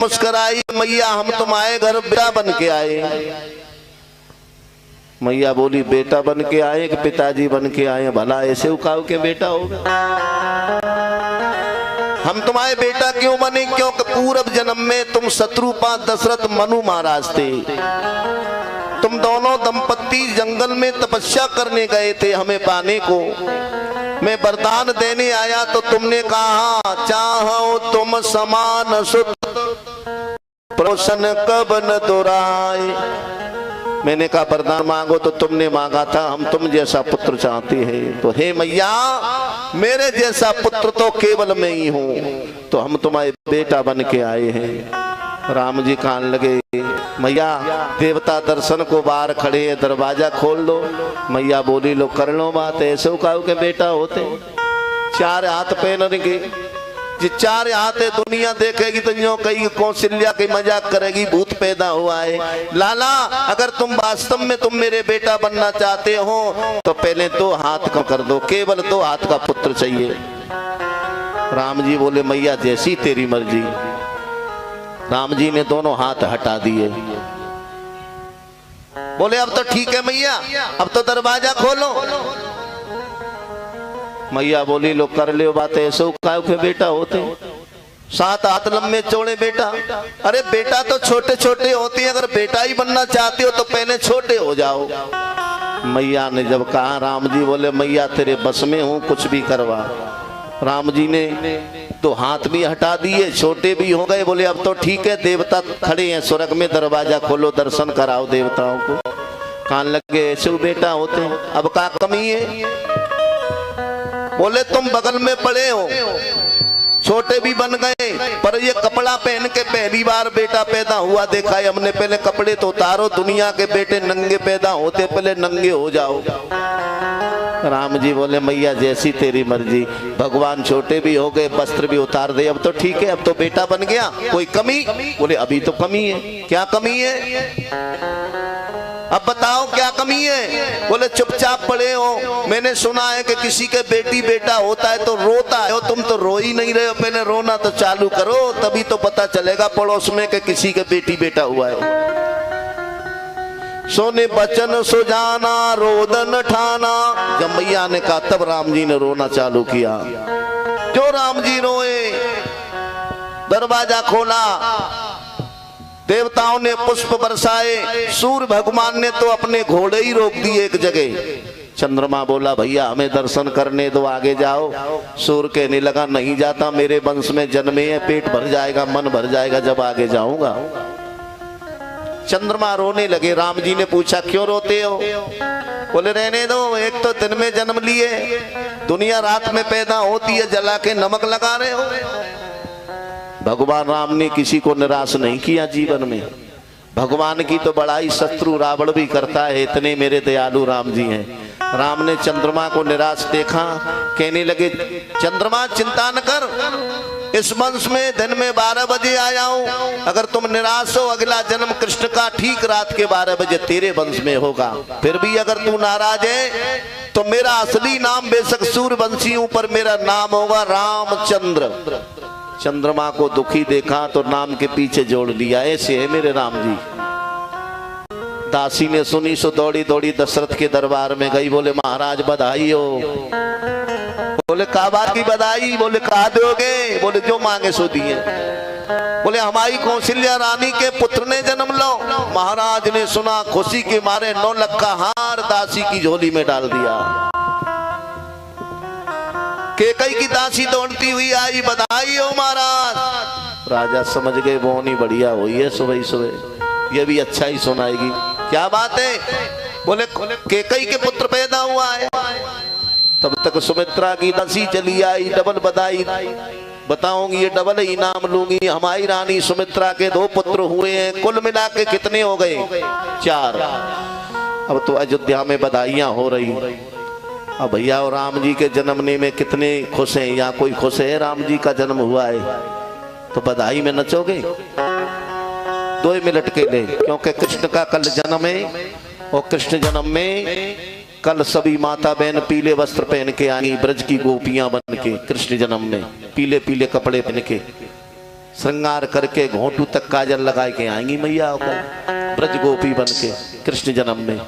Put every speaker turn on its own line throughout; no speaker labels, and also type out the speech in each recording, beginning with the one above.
मुस्कुराई, मैया हम तुम्हारे घर बेटा बन के आए। मैया बोली बेटा बन के आए कि पिताजी बन के आए? भला ऐसे उकाऊ के बेटा होगा? हम तुम्हारे बेटा क्यों बने? क्योंकि पूर्व जन्म में तुम शत्रुपा दशरथ मनु महाराज थे। तुम दोनों दंपत्ति जंगल में तपस्या करने गए थे हमें पाने को। मैं वरदान देने आया तो तुमने कहा चाहो तुम समान सुत प्रसन्न कब न दुराए। मैंने कहा वरदान मांगो तो तुमने मांगा था हम तुम जैसा पुत्र चाहते हैं। तो हे मैया मेरे जैसा पुत्र तो केवल मैं ही हूँ, तो हम तुम्हारे बेटा बन के आए हैं। राम जी कान लगे, मैया देवता दर्शन को बाहर खड़े हैं, दरवाजा खोल दो। मैया बोली लो कर लो बात, ऐसे उकाऊ के बेटा होते? चार हाथ पहनने के जी, चार हाथ है, दुनिया देखेगी तो यूं कहीं कौशल्या की मजाक करेगी, भूत पैदा हुआ है। लाला अगर तुम वास्तव में तुम मेरे बेटा बनना चाहते हो तो पहले दो हाथ का कर दो, केवल दो हाथ का पुत्र चाहिए। राम जी बोले मैया जैसी तेरी मर्जी। राम जी ने दोनों हाथ हटा दिए, बोले अब तो ठीक है मैया, अब तो दरवाजा खोलो। मैया बोली लो कर ले बात, ऐसे उकाऊ के बेटा होते? सात हाथ लंबे चौड़े बेटा? अरे बेटा तो छोटे छोटे होते हैं, अगर बेटा ही बनना चाहते हो तो पहले छोटे हो जाओ। मैया ने जब कहा, राम जी बोले मैया तेरे बस में हूँ, कुछ भी करवा। राम जी ने तो हाथ भी हटा दिए, छोटे भी हो गए। बोले अब तो ठीक है, देवता खड़े हैं स्वर्ग में, दरवाजा खोलो, दर्शन कराओ देवताओं को। कान लगे ऐसे बेटा होते? अब क्या कमी है? बोले तुम बगल में पड़े हो, छोटे भी बन गए, पर ये कपड़ा पहन के पहली बार बेटा पैदा हुआ देखा है हमने। पहले कपड़े तो उतारो, दुनिया के बेटे नंगे पैदा होते, पहले नंगे हो जाओ। राम जी बोले मैया जैसी तेरी मर्जी। भगवान छोटे भी हो गए, वस्त्र भी उतार दे, अब तो ठीक है, अब तो बेटा बन गया, कोई कमी? बोले अभी तो कमी है। क्या कमी है? अब बताओ क्या कमी है? बोले चुपचाप पड़े हो, मैंने सुना है कि किसी के बेटी बेटा होता है तो रोता है, तुम तो रो ही नहीं रहे हो। पहले रोना तो चालू करो, तभी तो पता चलेगा पड़ोस में कि किसी के बेटी बेटा हुआ है। सोने बचन सुजाना रोदन ठाना, जब मैया ने कहा तब राम जी ने रोना चालू किया। जो राम जी रोए, दरवाजा खोला, देवताओं ने पुष्प बरसाए, सूर्य भगवान ने तो अपने घोड़े ही रोक दिए एक जगह। चंद्रमा बोला भैया हमें दर्शन करने दो, आगे जाओ। सूर्य कहने लगा नहीं जाता, मेरे वंश में जन्मे हैं, पेट भर जाएगा, मन भर जाएगा जब आगे जाऊंगा। चंद्रमा रोने लगे। राम जी ने पूछा क्यों रोते हो? बोले रहने दो, एक तो दिन में जन्म लिए, दुनिया रात में पैदा होती है, जला के नमक लगा रहे हो। भगवान राम ने किसी को निराश नहीं किया जीवन में। भगवान की तो बड़ाई शत्रु रावण भी करता है, इतने मेरे दयालु राम जी हैं। राम ने चंद्रमा को निराश देखा, कहने लगे चंद्रमा चिंता न कर, इस वंश में दिन में 12 बजे आया हूं, अगर तुम निराश हो अगला जन्म कृष्ण का ठीक रात के 12 बजे तेरे वंश में होगा। फिर भी अगर तू नाराज है तो मेरा असली नाम बेशक सूर्यवंशी हूं, पर मेरा नाम होगा रामचंद्र। चंद्रमा को दुखी देखा तो नाम के पीछे जोड़ लिया। ऐसे है मेरे राम जी। दासी ने सुनी सो दौड़ी दौड़ी दशरथ के दरबार में गई, बोले महाराज बधाई हो। बोले का बात की बधाई? बोले कहा दोगे? बोले जो मांगे सो दिए। बोले हमारी कौशल्या रानी के पुत्र ने जन्म लो। महाराज ने सुना, खुशी के मारे 9 लाख का हार दासी की झोली में डाल दिया। केकई की दासी दौड़ती हुई आई, बधाई हो महाराज। राजा समझ गए बोनी बढ़िया हुई है, सुबह सुबह ये भी अच्छा ही सुनाएगी। क्या बात है? बोले केकई के पुत्र पैदा हुआ है। तब तक सुमित्रा की दासी चली आई, डबल बधाई बताऊंगी, ये डबल इनाम लूंगी। हमारी रानी सुमित्रा के 2 पुत्र हुए हैं, कुल मिला के कितने हो गए? 4। अब तो अयोध्या में बधाइयां हो रही। अब भैया और राम जी के जन्मने में कितने खुश हैं? यहाँ कोई खुश है राम जी का जन्म हुआ है तो बधाई में नचोगे? 2 मिनट के लिए, क्योंकि कृष्ण का कल जन्म है और कृष्ण जन्म में कल सभी माता बहन पीले वस्त्र पहन के आई, ब्रज की गोपियां बन के। कृष्ण जन्म में पीले पीले कपड़े पहन के श्रृंगार करके घोंटू तक काजल लगा के आएंगी मैया कल ब्रज गोपी बन के कृष्ण जन्म में।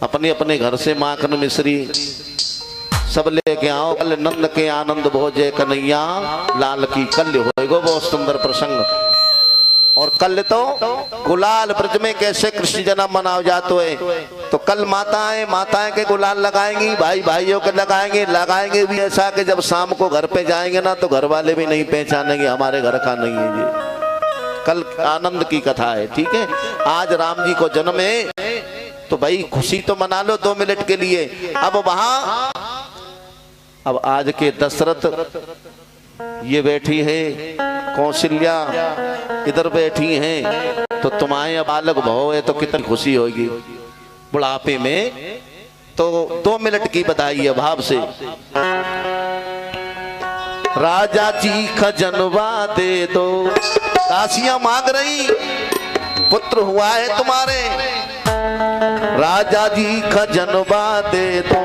अपने अपने घर से माखन मिश्री सब लेके आओ, कल नंद के आनंद भोजे कन्हैया लाल की। कल होएगा बहुत सुंदर प्रसंग। और कल तो गुलाल ब्रज में कैसे कृष्ण जन्म मनाओ जाते है, तो कल माताएं के गुलाल लगाएंगी, भाई भाइयों के लगाएंगे भी ऐसा कि जब शाम को घर पे जाएंगे ना तो घर वाले भी नहीं पहचानेंगे हमारे घर का नहीं है ये। कल आनंद की कथा है, ठीक है। आज राम जी को जन्म है तो भाई खुशी तो मना लो 2 मिनट के लिए। अब आज के दशरथ ये बैठी है, कौशल्या इधर बैठी हैं, तो तुम्हारे बालक भाव है तो कितनी खुशी होगी बुढ़ापे में। तो 2 मिनट की बधाई है भाव से। राजा जी खजनवा दे दो, दासियां मांग रही पुत्र हुआ है तुम्हारे, राजा जी खजनवा दे दो,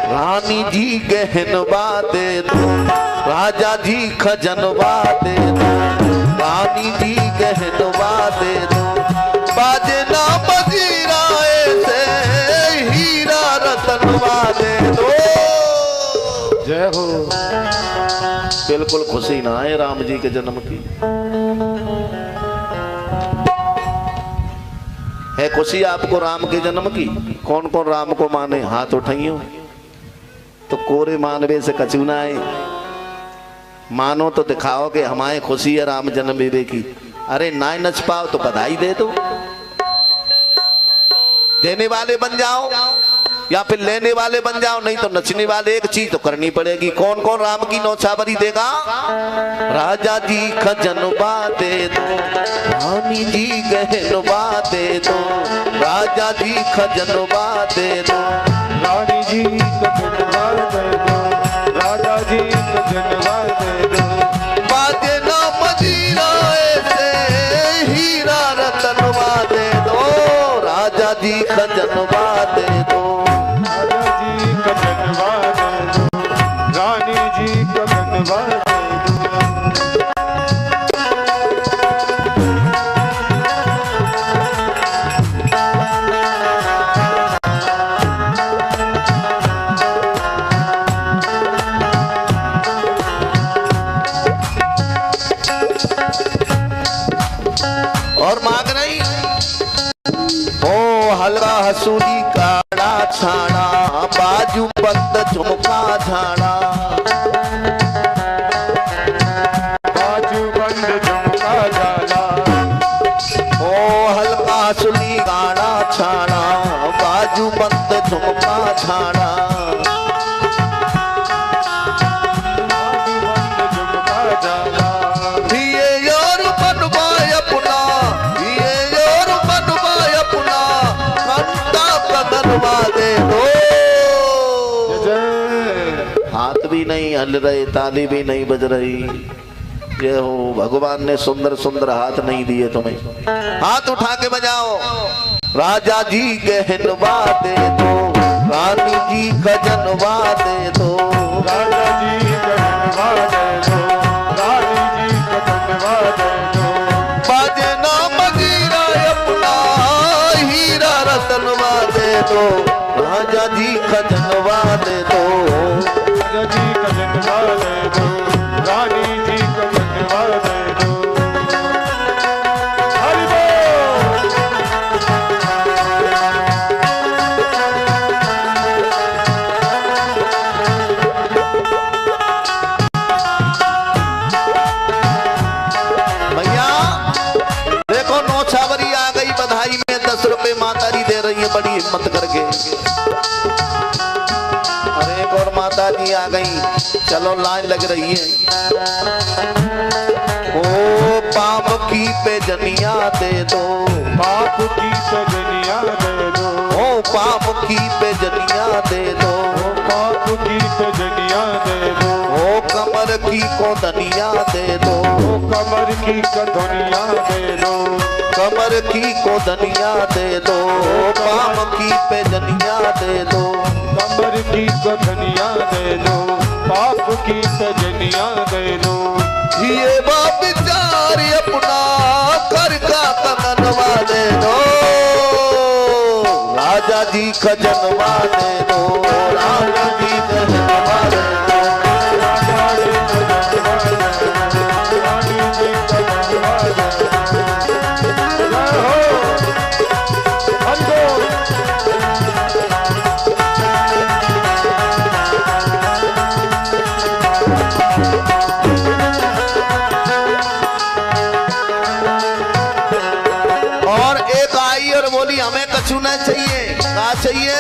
रानी जी गहनवा दे दो, राजा जी खजनवा दे दो, रानी जी गहनवा दे दो, बाजे ना मजीरा ऐसे हीरा रतनवा दे दो। जय हो। बिल्कुल खुशी ना है राम जी के जन्म की, है खुशी आपको राम के जन्म की? कौन कौन राम को माने हाथ उठाइयो। तो कोरे मानवे से कचूना है, मानो तो दिखाओ कि हमारे खुशी है राम जन्म की। अरे ना नच पाओ तो बधाई दे दो, देने वाले बन जाओ या फिर लेने वाले बन जाओ, नहीं तो नचने वाले। एक चीज तो करनी पड़ेगी। कौन कौन राम की नौछावरी देगा? राजा जी खजनवा दे दो, रानी जी गहनवा दे दो, राजा जी खजनवा दे दो,
रानी जी खजनवा दे दो, राजा जी खजनवा दे दो,
बाजे ना मजीरा ऐसे हीरा रतनवा दे दो, राजा जी खजनवा दे दो,
राजा जी खजनवा दे दो, रानी जी खजनवा दे दो।
और मांग रही ओ हलवा हसूली काड़ा छाड़ा, बाजू बंद झुमका झाड़ा,
बाजू बंद झुमका झाड़ा,
ओ हलवा हसूली काड़ा छाड़ा, बाजू बंद झुमका झाड़ा,
बाजू बंद झुमका झाड़ा,
ये और बनवाए अपना, ये और बनवाए अपना, घंटा कदरवा दे दो। हाथ भी नहीं हल रहे, ताली भी नहीं बज रही। ये हो भगवान ने सुंदर सुंदर हाथ नहीं दिए तुम्हें, हाथ उठा के बजाओ। राजा जी गहनवा दे दो, रानी जी खजनवा दे दो,
राजा जी खजनवा दे दो, रानी जी खजनवा दे दो,
बाजे ना मजीरा अपना हीरा रतनवा दे दो, राजा जी खजनवा दे दो,
राजा जी खजनवा दे दो, रानी जी खजनवा दे दो। हरि बोल।
भैया देखो नौछावरी आ गई, बधाई में 10 रुपए माता जी दे रही है बड़ी हिम्मत करके। और एक और माता जी आ गई, चलो लाइन लग रही है। ओ पाप की पे जनिया दे दो,
पाप की सजनिया दे दो,
ओ पाप की पे जनिया दे दो,
पाप की सजनिया दे दो,
ओ कमर की को धनिया दे दो,
कमर की कधनिया दे दो,
कमर की को धनिया दे दो, पाप की पे जनिया दे दो,
कमर की कधनिया दे दो, पाप की सजनिया दे दो।
ये बाप विचार अपना कर का कंगनवा दे दो, राजा जी खजनवा दे दो, राजा जी खजनवा दे दो,
राजा जी खजनवा दे दो, रानी जी खजनवा दे दो। जय हो हरिबोल।
और एक आई और बोली हमें कछु ना चाहिए, क्या चाहिए?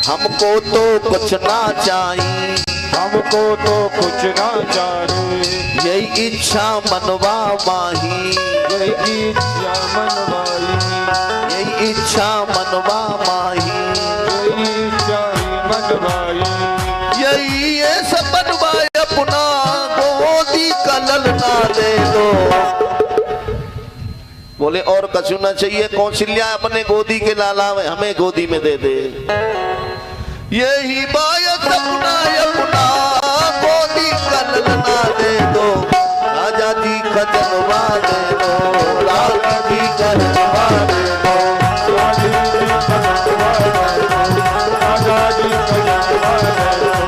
हमको तो कुछ ना चाहिए,
हमको तो कुछ ना चाहिए,
यही इच्छा मनवा माही,
यही इच्छा मनवाई,
यही इच्छा मनवा माही,
यही इच्छा मनवाई।
यही ये सब बनवाए अपना गोदी का ललना दे दो। बोले और कछु ना चाहिए, कौशल्या अपने गोदी के लाला में हमें गोदी में दे दे। यही बायत अपना अपना गोदी का ललना दे दो, राजा जी खजनवा दे दो, राजा जी खजनवा दे दो,
राजा जी खजनवा दे दो, राजा जी खजनवा दे दो।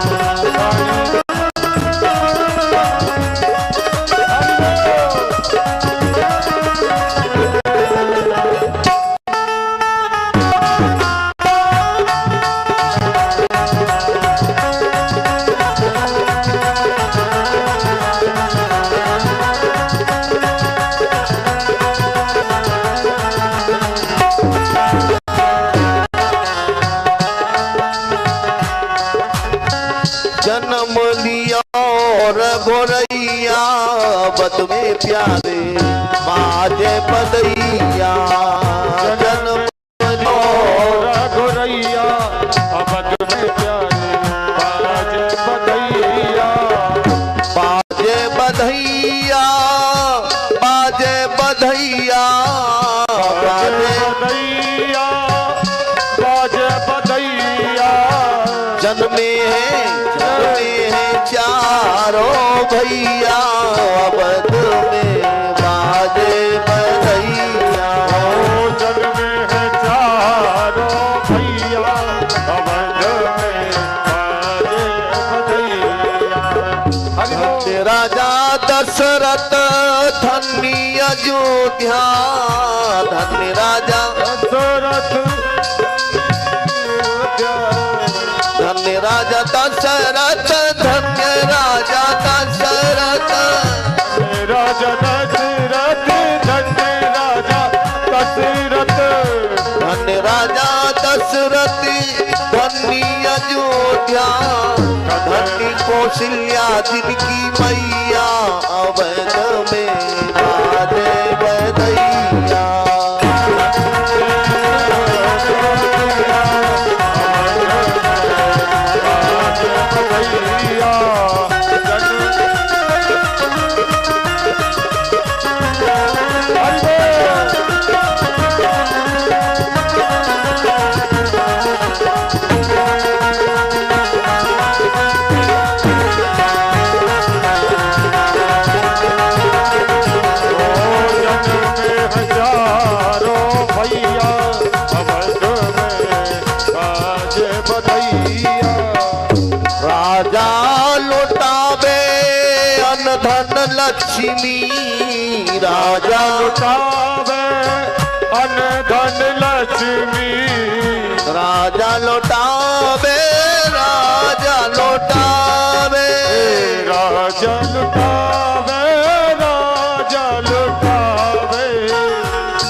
जन्म लिया और गोरैया बद में प्यारे बाजे बदैया, जन्म
और गोरैया अबद में प्यारे बाजे बदैया,
बाजे बधैया, बाजे बधैया, बाजे
बदैया, बाजे बदैया।
जन्मे हैं चारों भैया अवध में बाजे बधैया,
ओ जन्मे हैं चारों भैया अवध में बाजे बदैया। हरिबोल।
राजा दशरथ धन्य अयोध्या, धन्य राजा
दशरथ
धन्य राजा दशरथ, धन्य राजा दशरथ,
राजा दशरथ, धन्य राजा दशरथ,
धन्य राजा दशरथ, धन्य अयोध्या, धन्य कौशल्या जिनकी मैया अवध में बाजे बधैया। राजा लुटावे अन्न धन लक्ष्मी, राजा
लुटावे अन्न धन लक्ष्मी,
राजा लुटावे, राजा लुटावे,
राजा लुटावे, राजा लुटावे,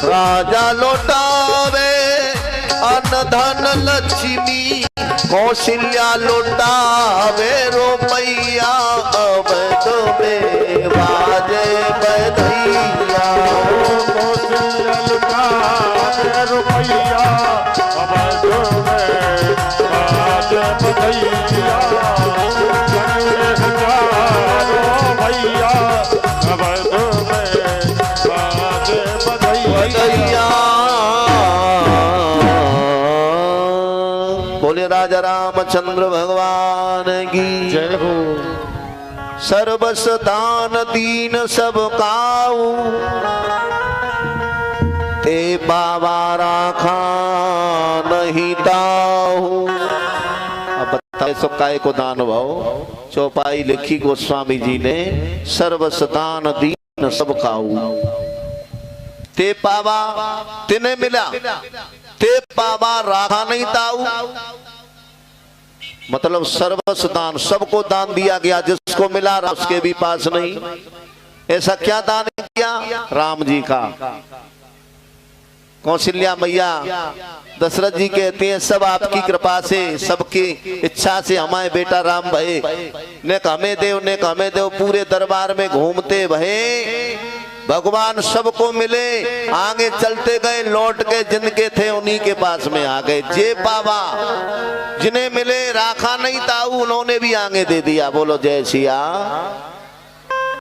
राजा लुटावे अन्न धन लक्ष्मी, कौशल्या लुटावे रुपैया अवध में बाजे बधैया,
कौशल्या लुटावे रुपैया अवध में बाजे बधैया, हजारों भैया अवध में बाजे बधैया।
बोले राजा रामचंद्र भगवान की
जय हो।
सर्वस दान दीन सब काऊ ते बाबा राखा नहीं ताऊ। अब बताए सो काय को दान भाव चौपाई लिखी गोस्वामी जी ने सर्वस दान दीन सब काऊ ते पावा तिने मिला ते पावा राखा नहीं ताऊ। मतलब सर्वस्व दान सबको दान दिया गया जिसको मिला उसके भी पास नहीं। ऐसा क्या दान किया राम जी का। कौशल्या मैया दशरथ जी कहते हैं सब आपकी कृपा से सबकी इच्छा से हमारे बेटा राम भये ने हमें देव पूरे दरबार में घूमते भये भगवान सबको मिले आगे चलते गए लौट के जिनके थे उन्हीं के पास में आ गए। जे पावा जिन्हें मिले राखा नहीं ताऊ उन्होंने भी आगे दे दिया। बोलो जय सिया।